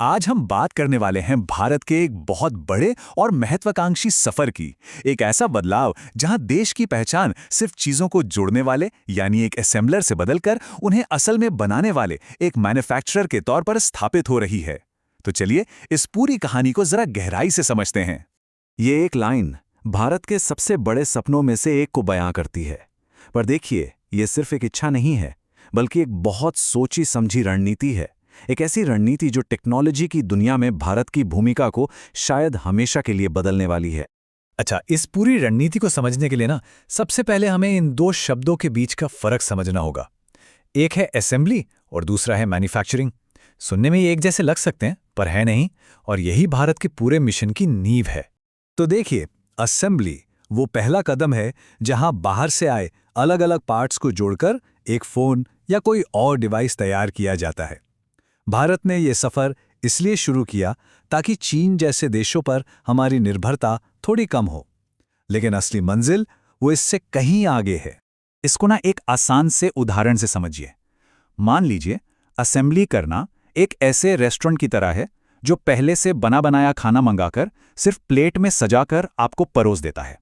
आज हम बात करने वाले हैं भारत के एक बहुत बड़े और महत्वाकांक्षी सफर की। एक ऐसा बदलाव जहां देश की पहचान सिर्फ चीजों को जोड़ने वाले यानी एक असेंबलर से बदलकर उन्हें असल में बनाने वाले एक मैन्युफैक्चरर के तौर पर स्थापित हो रही है। तो चलिए इस पूरी कहानी को जरा गहराई से समझते हैं। ये एक लाइन भारत के सबसे बड़े सपनों में से एक को बयां करती है। पर देखिए, ये सिर्फ एक इच्छा नहीं है, बल्कि एक बहुत सोची समझी रणनीति है। एक ऐसी रणनीति जो टेक्नोलॉजी की दुनिया में भारत की भूमिका को शायद हमेशा के लिए बदलने वाली है। अच्छा, इस पूरी रणनीति को समझने के लिए सबसे पहले हमें इन दो शब्दों के बीच का फर्क समझना होगा। एक है असेंबली और दूसरा है मैन्युफैक्चरिंग। सुनने में ये एक जैसे लग सकते हैं, पर है नहीं, और यही भारत के पूरे मिशन की नींव है। तो देखिए, असेंबली वो पहला कदम है जहां बाहर से आए अलग अलग पार्ट्स को जोड़कर एक फोन या कोई और डिवाइस तैयार किया जाता है। भारत ने यह सफर इसलिए शुरू किया ताकि चीन जैसे देशों पर हमारी निर्भरता थोड़ी कम हो, लेकिन असली मंजिल वो इससे कहीं आगे है। इसको एक आसान से उदाहरण से समझिए। मान लीजिए असेंबली करना एक ऐसे रेस्टोरेंट की तरह है जो पहले से बना बनाया खाना मंगाकर सिर्फ प्लेट में सजाकर आपको परोस देता है,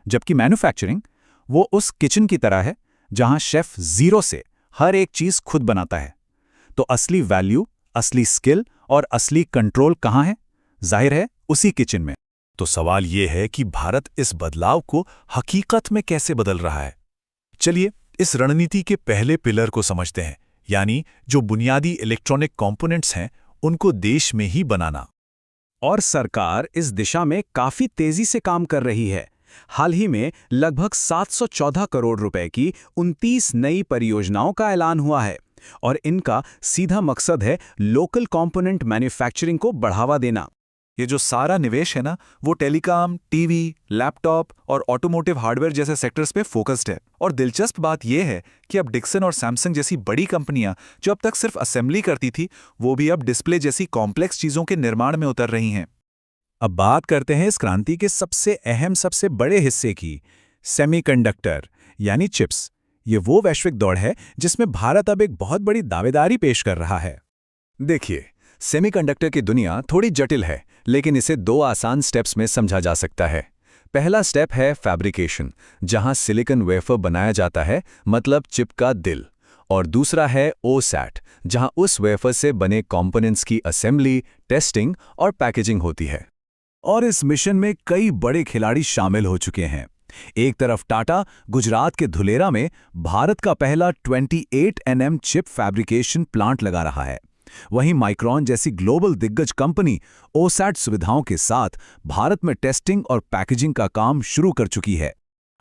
जबकि मैन्युफैक्चरिंग वो उस किचन की तरह है जहां शेफ जीरो से हर एक चीज खुद बनाता है। तो असली वैल्यू, असली स्किल और असली कंट्रोल कहाँ है? जाहिर है उसी किचन में। तो सवाल ये है कि भारत इस बदलाव को हकीकत में कैसे बदल रहा है। चलिए इस रणनीति के पहले पिलर को समझते हैं, यानी जो बुनियादी इलेक्ट्रॉनिक कंपोनेंट्स हैं उनको देश में ही बनाना। और सरकार इस दिशा में काफी तेजी से काम कर रही है। हाल ही में लगभग 714 करोड़ रुपए की 29 नई परियोजनाओं का ऐलान हुआ है, और इनका सीधा मकसद है लोकल कंपोनेंट मैन्युफैक्चरिंग को बढ़ावा देना। ये जो सारा निवेश है वो टेलीकॉम, टीवी, लैपटॉप और ऑटोमोटिव हार्डवेयर जैसे सेक्टर्स पे फोकस्ड है। और दिलचस्प बात यह है कि अब डिक्सन और सैमसंग जैसी बड़ी कंपनियां जो अब तक सिर्फ असेंबली करती थी, वो भी अब डिस्प्ले जैसी कॉम्प्लेक्स चीजों के निर्माण में उतर रही हैं। अब बात करते हैं इस क्रांति के सबसे अहम, सबसे बड़े हिस्से की, सेमीकंडक्टर यानी चिप्स। ये वो वैश्विक दौड़ है जिसमें भारत अब एक बहुत बड़ी दावेदारी पेश कर रहा है। देखिए, सेमीकंडक्टर की दुनिया थोड़ी जटिल है, लेकिन इसे दो आसान स्टेप्स में समझा जा सकता है। पहला स्टेप है फैब्रिकेशन, जहां सिलिकॉन वेफर बनाया जाता है, मतलब चिप का दिल। और दूसरा है ओसैट, जहां उस वेफर से बने कंपोनेंट्स की असेंबली, टेस्टिंग और पैकेजिंग होती है। और इस मिशन में कई बड़े खिलाड़ी शामिल हो चुके हैं। एक तरफ टाटा गुजरात के धुलेरा में भारत का पहला 28 nm चिप फैब्रिकेशन प्लांट लगा रहा है। वहीं माइक्रॉन जैसी ग्लोबल दिग्गज कंपनी ओसैट सुविधाओं के साथ भारत में टेस्टिंग और पैकेजिंग का काम शुरू कर चुकी है।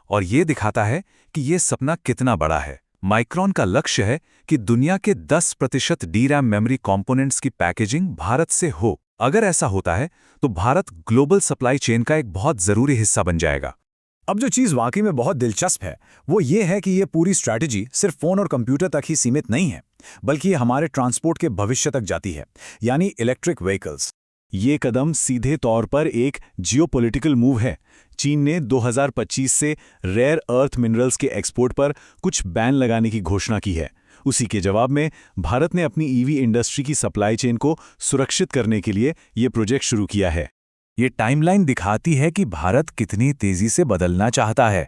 और ये दिखाता है कि ये सपना कितना बड़ा है। माइक्रॉन का लक्ष्य है कि दुनिया के 10% DRAM मेमोरी कंपोनेंट्स की पैकेजिंग भारत से हो। अगर ऐसा होता है तो भारत ग्लोबल सप्लाई चेन का एक बहुत जरूरी हिस्सा बन जाएगा। अब जो चीज़ वाकई में बहुत दिलचस्प है वो ये है कि ये पूरी स्ट्रैटेजी सिर्फ फ़ोन और कंप्यूटर तक ही सीमित नहीं है, बल्कि ये हमारे ट्रांसपोर्ट के भविष्य तक जाती है, यानी इलेक्ट्रिक व्हीकल्स। ये कदम सीधे तौर पर एक जियोपॉलिटिकल मूव है। चीन ने 2025 से रेयर अर्थ मिनरल्स के एक्सपोर्ट पर कुछ बैन लगाने की घोषणा की है। उसी के जवाब में भारत ने अपनी ईवी इंडस्ट्री की सप्लाई चेन को सुरक्षित करने के लिए ये प्रोजेक्ट शुरू किया है। ये टाइमलाइन दिखाती है कि भारत कितनी तेजी से बदलना चाहता है।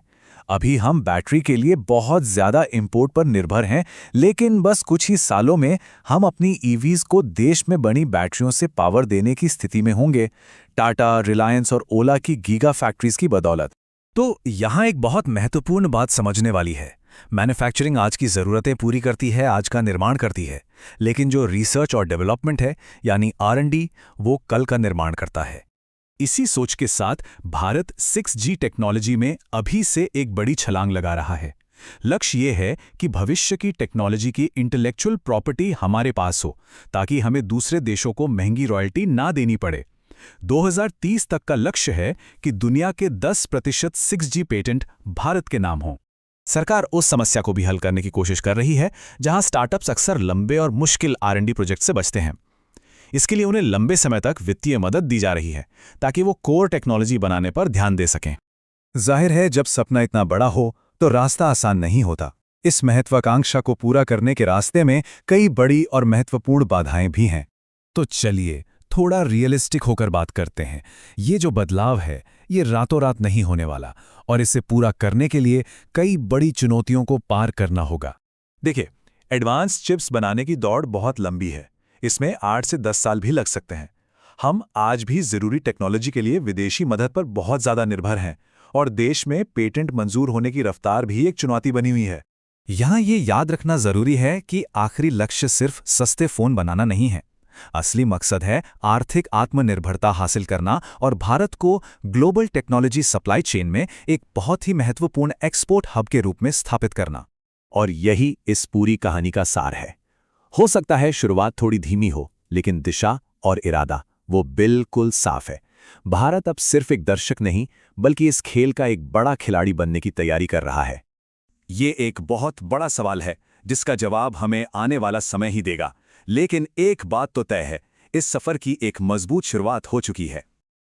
अभी हम बैटरी के लिए बहुत ज़्यादा इंपोर्ट पर निर्भर हैं, लेकिन बस कुछ ही सालों में हम अपनी ईवीज़ को देश में बनी बैटरियों से पावर देने की स्थिति में होंगे, टाटा, रिलायंस और ओला की गीगा फैक्ट्रीज की बदौलत। तो यहाँ एक बहुत महत्वपूर्ण बात समझने वाली है। मैन्युफैक्चरिंग आज की ज़रूरतें पूरी करती है, आज का निर्माण करती है, लेकिन जो रिसर्च और डेवलपमेंट है यानी R&D, वो कल का निर्माण करता है। इसी सोच के साथ भारत 6G टेक्नोलॉजी में अभी से एक बड़ी छलांग लगा रहा है। लक्ष्य ये है कि भविष्य की टेक्नोलॉजी की इंटेलेक्चुअल प्रॉपर्टी हमारे पास हो, ताकि हमें दूसरे देशों को महंगी रॉयल्टी ना देनी पड़े। 2030 तक का लक्ष्य है कि दुनिया के 10% 6G पेटेंट भारत के नाम हों। सरकार उस समस्या को भी हल करने की कोशिश कर रही है जहां स्टार्टअप्स अक्सर लंबे और मुश्किल R&D प्रोजेक्ट से बचते हैं। इसके लिए उन्हें लंबे समय तक वित्तीय मदद दी जा रही है ताकि वो कोर टेक्नोलॉजी बनाने पर ध्यान दे सकें। जाहिर है, जब सपना इतना बड़ा हो तो रास्ता आसान नहीं होता। इस महत्वाकांक्षा को पूरा करने के रास्ते में कई बड़ी और महत्वपूर्ण बाधाएं भी हैं। तो चलिए थोड़ा रियलिस्टिक होकर बात करते हैं। ये जो बदलाव है, ये रातों रात नहीं होने वाला, और इसे पूरा करने के लिए कई बड़ी चुनौतियों को पार करना होगा। देखिए, एडवांस चिप्स बनाने की दौड़ बहुत लंबी है। इसमें 8 से 10 साल भी लग सकते हैं। हम आज भी ज़रूरी टेक्नोलॉजी के लिए विदेशी मदद पर बहुत ज़्यादा निर्भर हैं, और देश में पेटेंट मंजूर होने की रफ्तार भी एक चुनौती बनी हुई है। यहाँ ये याद रखना जरूरी है कि आखिरी लक्ष्य सिर्फ सस्ते फोन बनाना नहीं है। असली मकसद है आर्थिक आत्मनिर्भरता हासिल करना और भारत को ग्लोबल टेक्नोलॉजी सप्लाई चेन में एक बहुत ही महत्वपूर्ण एक्सपोर्ट हब के रूप में स्थापित करना। और यही इस पूरी कहानी का सार है। हो सकता है शुरुआत थोड़ी धीमी हो, लेकिन दिशा और इरादा वो बिल्कुल साफ है। भारत अब सिर्फ एक दर्शक नहीं, बल्कि इस खेल का एक बड़ा खिलाड़ी बनने की तैयारी कर रहा है। ये एक बहुत बड़ा सवाल है, जिसका जवाब हमें आने वाला समय ही देगा। लेकिन एक बात तो तय है, इस सफर की एक मजबूत शुरुआत हो चुकी है।